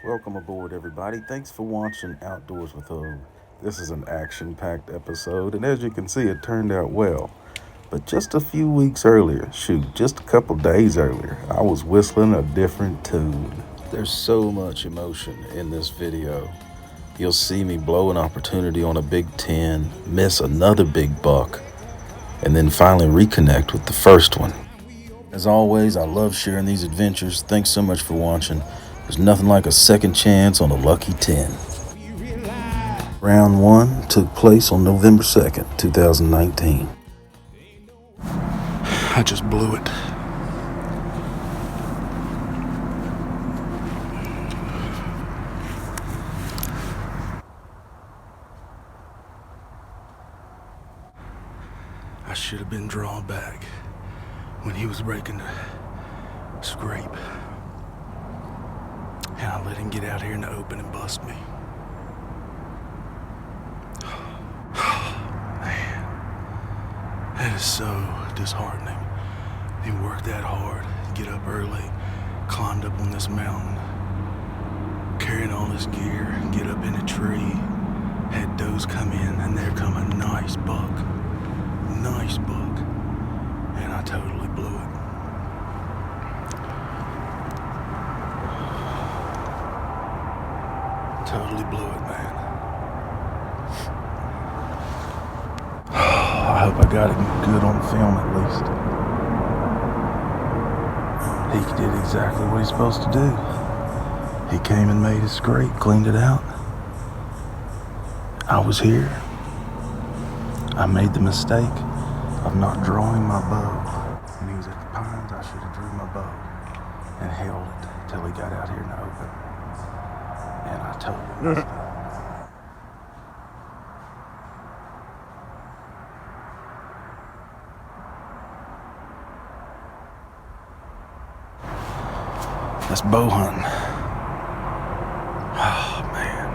Welcome aboard, everybody. Thanks for watching Outdoors with O. This is an action packed episode, and as you can see, it turned out well. But just a few weeks earlier, just a couple days earlier, I was whistling a different tune. There's so much emotion in this video. You'll see me blow an opportunity on a Big 10, miss another big buck, and then finally reconnect with the first one. As always, I love sharing these adventures. Thanks so much for watching. There's nothing like a second chance on a lucky 10. Round 1 took place on November 2nd, 2019. I just blew it. I should have been drawn back when he was breaking the scrape. And I let him get out here in the open and bust me. Man, that is so disheartening. He worked that hard, get up early, climbed up on this mountain, carrying all his gear, get up in a tree, had does come in, and there come a nice buck. Nice buck. And I totally blew it. Totally blew it, man. I hope I got it good on film at least. He did exactly what he's supposed to do. He came and made his scrape, cleaned it out. I was here. I made the mistake of not drawing my bow. When he was at the pines, I should have drew my bow and held it till he got out here in the open. And I totally messed up. That's bow hunting. Oh, man.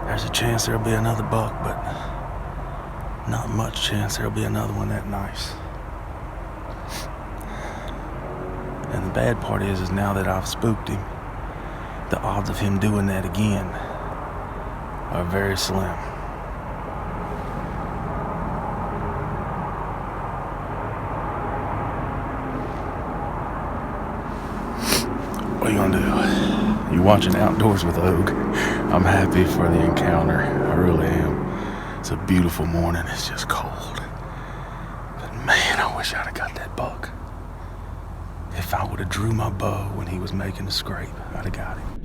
There's a chance there'll be another buck, but not much chance there'll be another one that nice. And the bad part is now that I've spooked him, the odds of him doing that again are very slim. What are you gonna do? You're watching Outdoors with Oak. I'm happy for the encounter. I really am. It's a beautiful morning. It's just cold. But man, I wish I'd have got that buck. If I would have drew my bow when he was making the scrape, I'd have got him.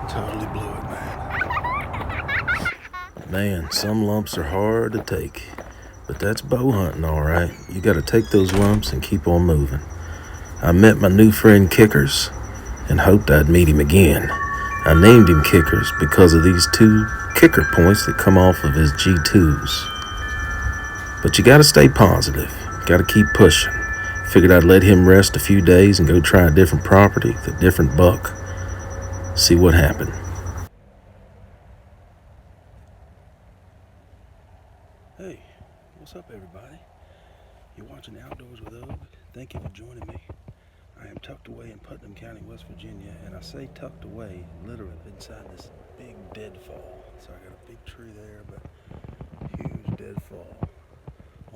Totally blew it, man. Man, some lumps are hard to take. But that's bow hunting, all right. You got to take those lumps and keep on moving. I met my new friend Kickers and hoped I'd meet him again. I named him Kickers because of these 2 kicker points that come off of his G2s. But you got to stay positive. Got to keep pushing. Figured I'd let him rest a few days and go try a different property with a different buck. See what happened. Hey, what's up, everybody? You're watching Outdoors with Oak. Thank you for joining me. I am tucked away in Putnam County, West Virginia, and I say tucked away literally inside this big deadfall. So I got a big tree there, but huge deadfall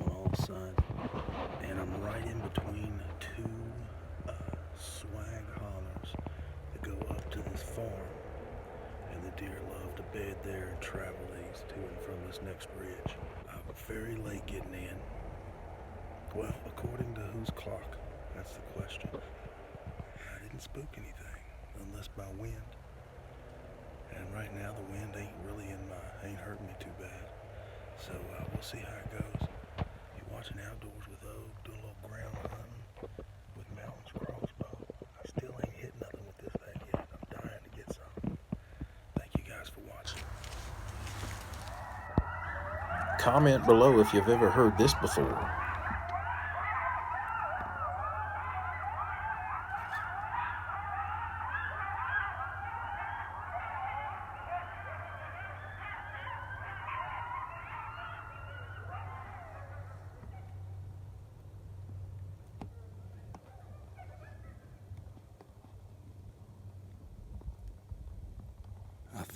on all sides, and I'm right in between 2 swag hollers that go up to this farm, and the deer love to bed there and travel these to and from this next ridge. I'm very late getting in. Well, according to whose clock? That's the question. I didn't spook anything, unless by wind. And right now the wind ain't hurting me too bad. So we'll see how it goes. You're watching Outdoors with Oak, doing a little ground hunting with Mountain's Crossbow. I still ain't hit nothing with this thing yet. I'm dying to get some. Thank you guys for watching. Comment below if you've ever heard this before.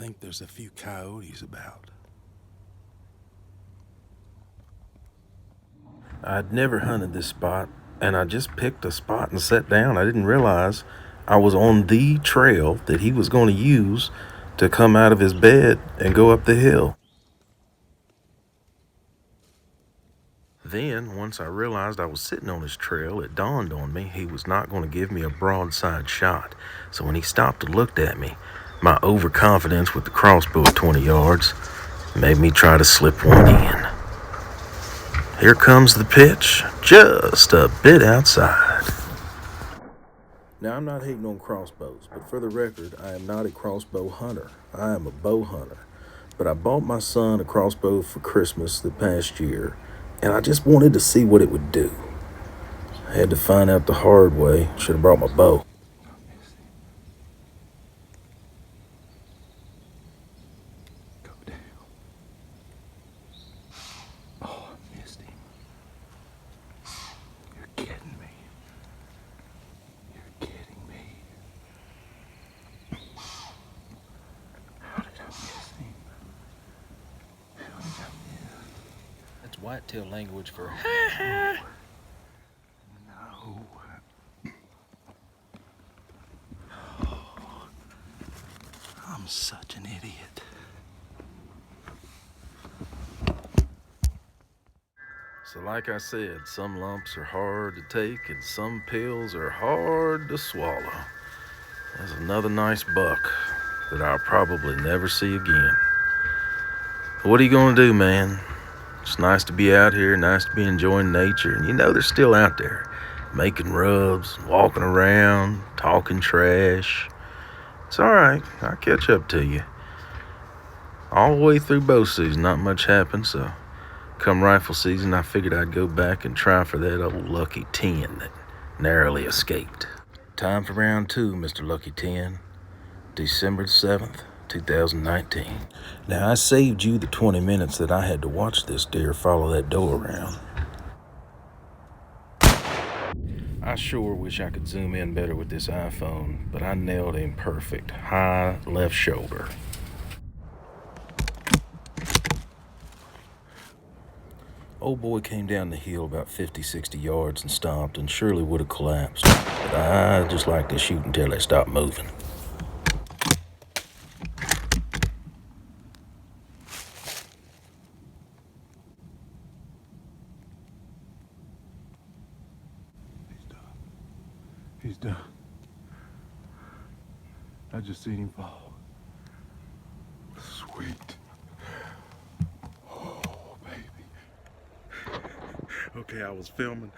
think there's a few coyotes about. I'd never hunted this spot, and I just picked a spot and sat down. I didn't realize I was on the trail that he was going to use to come out of his bed and go up the hill. Then, once I realized I was sitting on his trail, it dawned on me he was not going to give me a broadside shot. So when he stopped and looked at me, my overconfidence with the crossbow at 20 yards made me try to slip one in. Here comes the pitch, just a bit outside. Now, I'm not hating on crossbows, but for the record, I am not a crossbow hunter. I am a bow hunter. But I bought my son a crossbow for Christmas the past year, and I just wanted to see what it would do. I had to find out the hard way. Should have brought my bow. Go down. Oh, I missed him. You're kidding me. You're kidding me. How did I miss him? How did I miss? That's whitetail language for No. Oh, I'm such an idiot. So like I said, some lumps are hard to take and some pills are hard to swallow. There's another nice buck that I'll probably never see again. What are you gonna do, man? It's nice to be out here, nice to be enjoying nature, and you know they're still out there, making rubs, walking around, talking trash. It's all right, I'll catch up to you. All the way through bow season, not much happened, so come rifle season, I figured I'd go back and try for that old Lucky 10 that narrowly escaped. Time for round 2, Mr. Lucky 10, December 7th, 2019. Now, I saved you the 20 minutes that I had to watch this deer follow that doe around. I sure wish I could zoom in better with this iPhone, but I nailed him perfect. High left shoulder. Old boy came down the hill about 50, 60 yards and stopped and surely would have collapsed. But I just like to shoot until they stop moving. He's done. He's done. I just seen him fall. Sweet. Oh, baby. Okay, I was filming.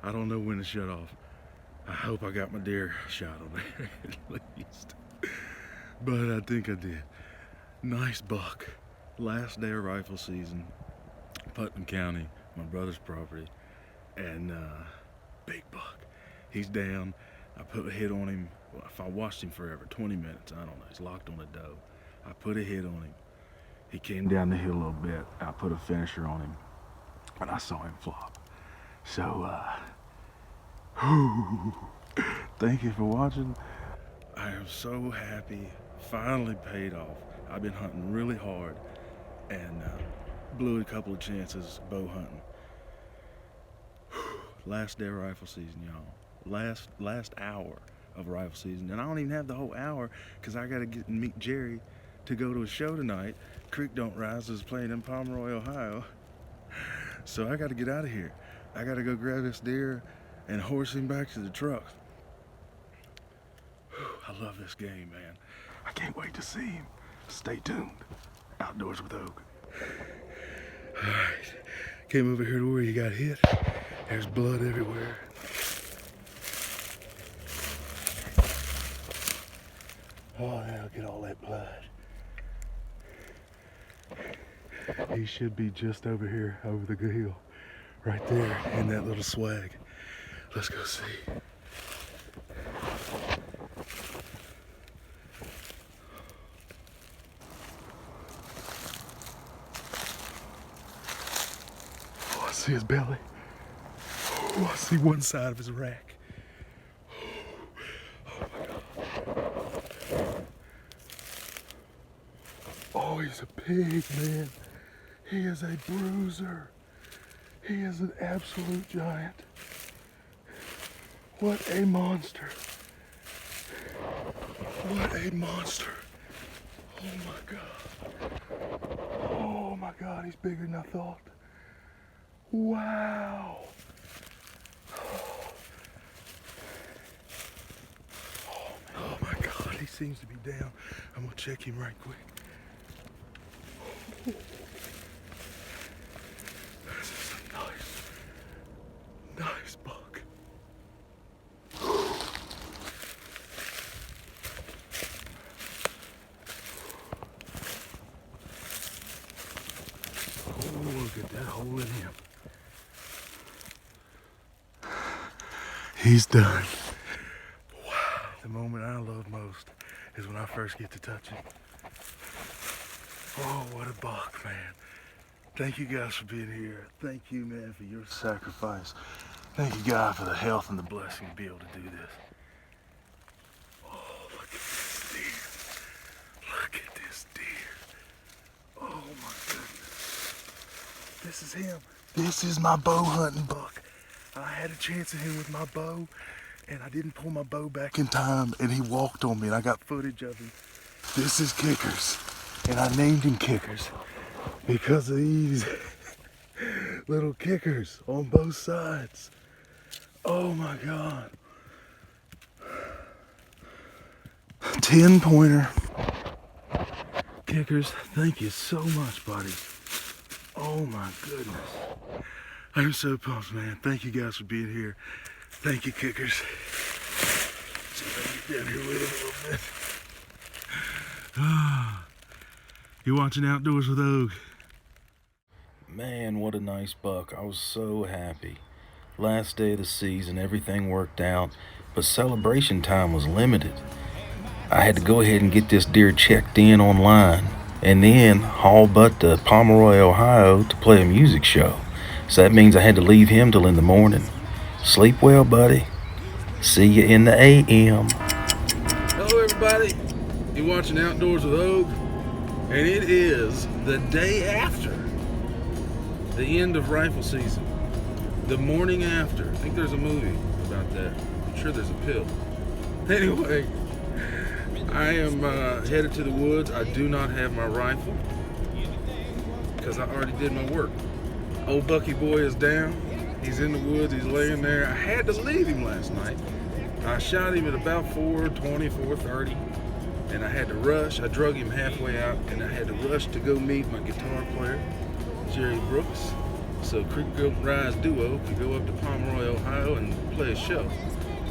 I don't know when to shut off. I hope I got my deer shot on there at least. But I think I did. Nice buck. Last day of rifle season. Putnam County, my brother's property. And big buck. He's down. I put a hit on him. If I watched him forever, 20 minutes, I don't know. He's locked on a doe. I put a hit on him. He came down the hill a little bit. I put a finisher on him. And I saw him flop. So, thank you for watching. I am so happy. Finally paid off. I've been hunting really hard and blew a couple of chances bow hunting. Last day of rifle season, y'all. Last hour of rifle season. And I don't even have the whole hour because I got to get and meet Jerry to go to a show tonight. Creek Don't Rise is playing in Pomeroy, Ohio. So I got to get out of here. I got to go grab this deer and horse him back to the truck. I love this game, man. I can't wait to see him. Stay tuned. Outdoors with Oak. All right. Came over here to where you got hit. There's blood everywhere. Oh, now get all that blood. He should be just over here, over the hill. Right there, in that little swag. Let's go see. Oh, I see his belly. Oh, I see one side of his rack. Oh my God. he's a pig, man. He is a bruiser. He is an absolute giant. What a monster. What a monster. Oh my God. Oh my God, he's bigger than I thought. Wow. Oh my God, he seems to be down. I'm gonna check him right quick. This is a nice buck. Oh, look at that hole in him. He's done. Wow. The moment I love most is when I first get to touch him. Oh, what a buck, man. Thank you guys for being here. Thank you, man, for your sacrifice. Thank you, God, for the health and the blessing to be able to do this. Oh, look at this deer. Look at this deer. Oh, my goodness. This is him. This is my bow hunting buck. I had a chance at him with my bow, and I didn't pull my bow back in time, and he walked on me, and I got footage of him. This is Kickers, and I named him Kickers because of these little kickers on both sides. Oh my God. 10-pointer. Kickers, thank you so much, buddy. Oh my goodness. I'm so pumped, man. Thank you guys for being here. Thank you, Kickers. See if I can get down here with it a little bit. You're watching Outdoors with Og. Man, what a nice buck. I was so happy. Last day of the season, everything worked out, but celebration time was limited. I had to go ahead and get this deer checked in online and then haul butt to Pomeroy, Ohio to play a music show. So that means I had to leave him till in the morning. Sleep well, buddy. See you in the AM. Hello, everybody. You're watching Outdoors with Og, and it is the day after the end of rifle season. The morning after. I think there's a movie about that. I'm sure there's a pill. Anyway, I am headed to the woods. I do not have my rifle because I already did my work. Old Bucky boy is down. He's in the woods. He's laying there. I had to leave him last night. I shot him at about 4:20, 4:30, and I had to rush. I drug him halfway out, and I had to rush to go meet my guitar player, Jerry Brooks, so Creek Rise Duo could go up to Pomeroy, Ohio and play a show.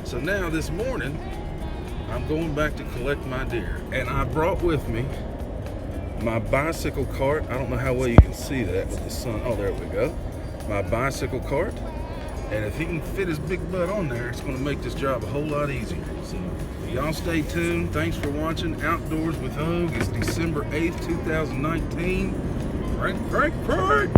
So now this morning, I'm going back to collect my deer, and I brought with me my bicycle cart. I don't know how well you can see that with the sun. Oh, there we go. My bicycle cart, and if he can fit his big butt on there, it's going to make this job a whole lot easier. So y'all stay tuned. Thanks for watching Outdoors with Og. It's December 8th, 2019. Crank.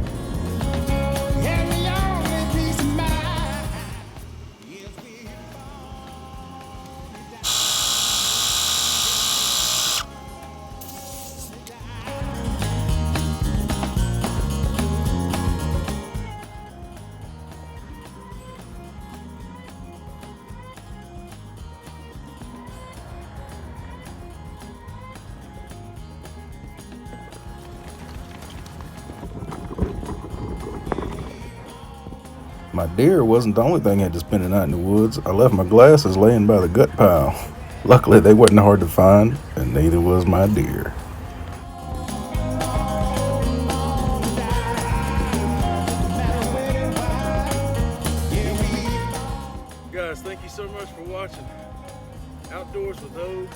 My deer wasn't the only thing I had to spend the night in the woods. I left my glasses laying by the gut pile. Luckily, they wasn't hard to find, and neither was my deer. Guys, thank you so much for watching Outdoors with Og.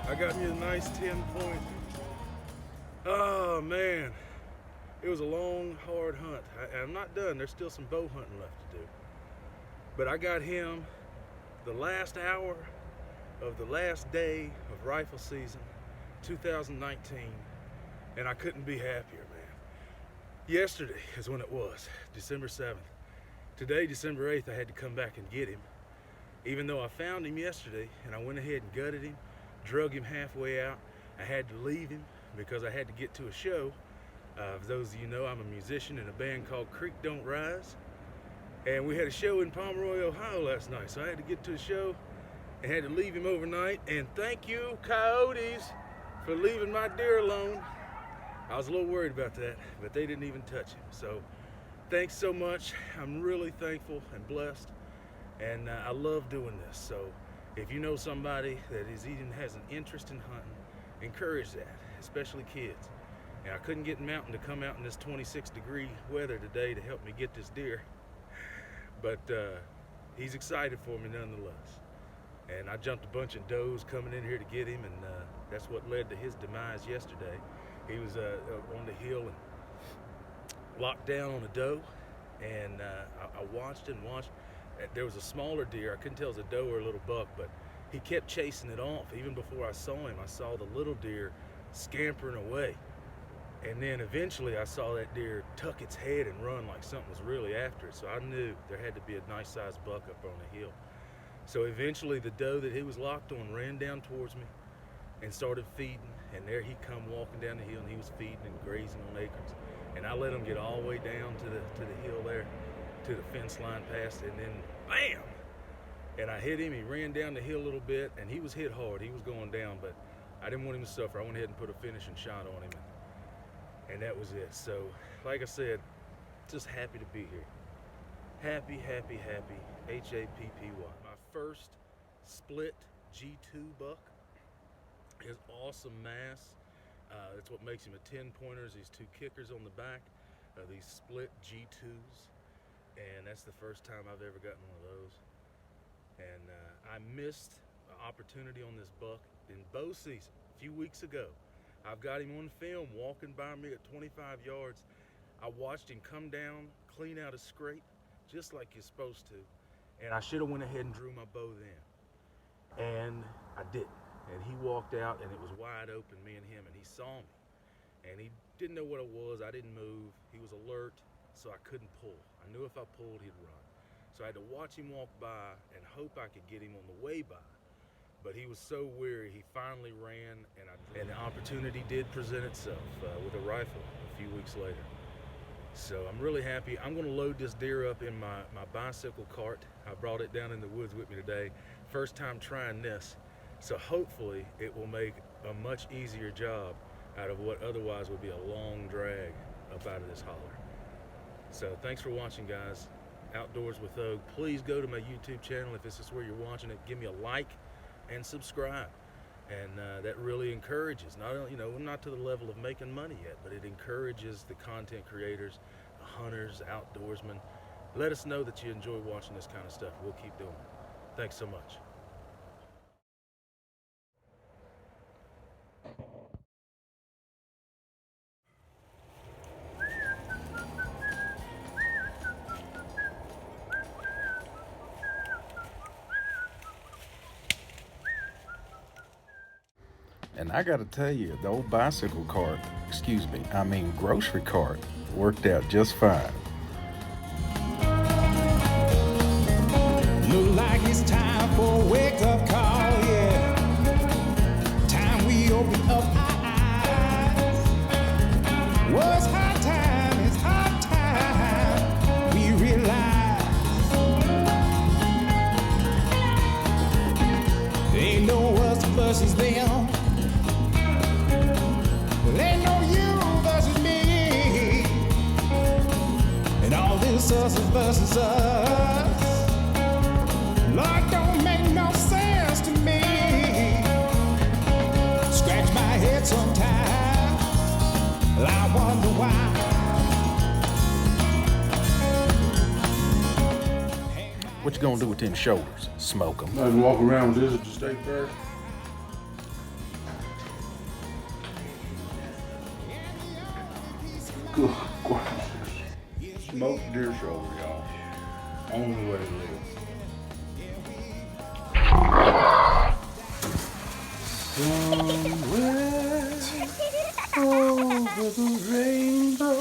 I got me a nice 10-point. Oh, man. It was a long, hard hunt. I'm not done. There's still some bow hunting left to do. But I got him the last hour of the last day of rifle season, 2019, and I couldn't be happier, man. Yesterday is when it was, December 7th. Today, December 8th, I had to come back and get him. Even though I found him yesterday, and I went ahead and gutted him, drug him halfway out, I had to leave him because I had to get to a show. For those of you know, I'm a musician in a band called Creek Don't Rise. And we had a show in Pomeroy, Ohio last night. So I had to get to the show and had to leave him overnight. And thank you, coyotes, for leaving my deer alone. I was a little worried about that, but they didn't even touch him. So thanks so much. I'm really thankful and blessed. And I love doing this. So if you know somebody that even has an interest in hunting, encourage that, especially kids. And I couldn't get Mountain to come out in this 26-degree weather today to help me get this deer. But he's excited for me nonetheless. And I jumped a bunch of does coming in here to get him, and that's what led to his demise yesterday. He was on the hill and locked down on a doe, and I watched and watched. There was a smaller deer. I couldn't tell if it was a doe or a little buck, but he kept chasing it off. Even before I saw him, I saw the little deer scampering away. And then eventually I saw that deer tuck its head and run like something was really after it. So I knew there had to be a nice sized buck up on the hill. So eventually the doe that he was locked on ran down towards me and started feeding. And there he come walking down the hill, and he was feeding and grazing on acorns. And I let him get all the way down to the hill there, to the fence line past, and then bam! And I hit him. He ran down the hill a little bit, and he was hit hard. He was going down, but I didn't want him to suffer. I went ahead and put a finishing shot on him. And that was it. So, like I said, just happy to be here. Happy, happy, happy. Happy. My first split G2 buck. His awesome mass. That's what makes him a 10-pointer. These two kickers on the back. These split G2s. And that's the first time I've ever gotten one of those. And I missed an opportunity on this buck in bow season a few weeks ago. I've got him on film walking by me at 25 yards. I watched him come down, clean out a scrape, just like you're supposed to. And I should have went ahead and drew my bow then. And I didn't. And he walked out, and it was wide open, me and him, and he saw me. And he didn't know what it was. I didn't move. He was alert, so I couldn't pull. I knew if I pulled, he'd run. So I had to watch him walk by and hope I could get him on the way by. But he was so weary, he finally ran, and the opportunity did present itself with a rifle a few weeks later. So I'm really happy. I'm gonna load this deer up in my bicycle cart. I brought it down in the woods with me today. First time trying this. So hopefully it will make a much easier job out of what otherwise would be a long drag up out of this holler. So thanks for watching, guys. Outdoors with Og. Please go to my YouTube channel if this is where you're watching it. Give me a like and subscribe, and that really encourages. Not only, we're not to the level of making money yet, but it encourages the content creators, the hunters, outdoorsmen. Let us know that you enjoy watching this kind of stuff. We'll keep doing it. Thanks so much. And I gotta tell you, the old bicycle cart, grocery cart, worked out just fine. Look like it's time for a wake-up call, yeah. Time we open up our eyes. What's high time? It's high time. We realize there ain't no us versus them. Ain't no you versus me, and all this us versus us. Lord, don't make no sense to me. Scratch my head sometimes, well, I wonder why. What you gonna do with them shoulders? Smoke them. I can walk around with this at the state fair. Good gracious. Smoked deer shoulder, y'all. Only way to live. Somewhere over the rainbow.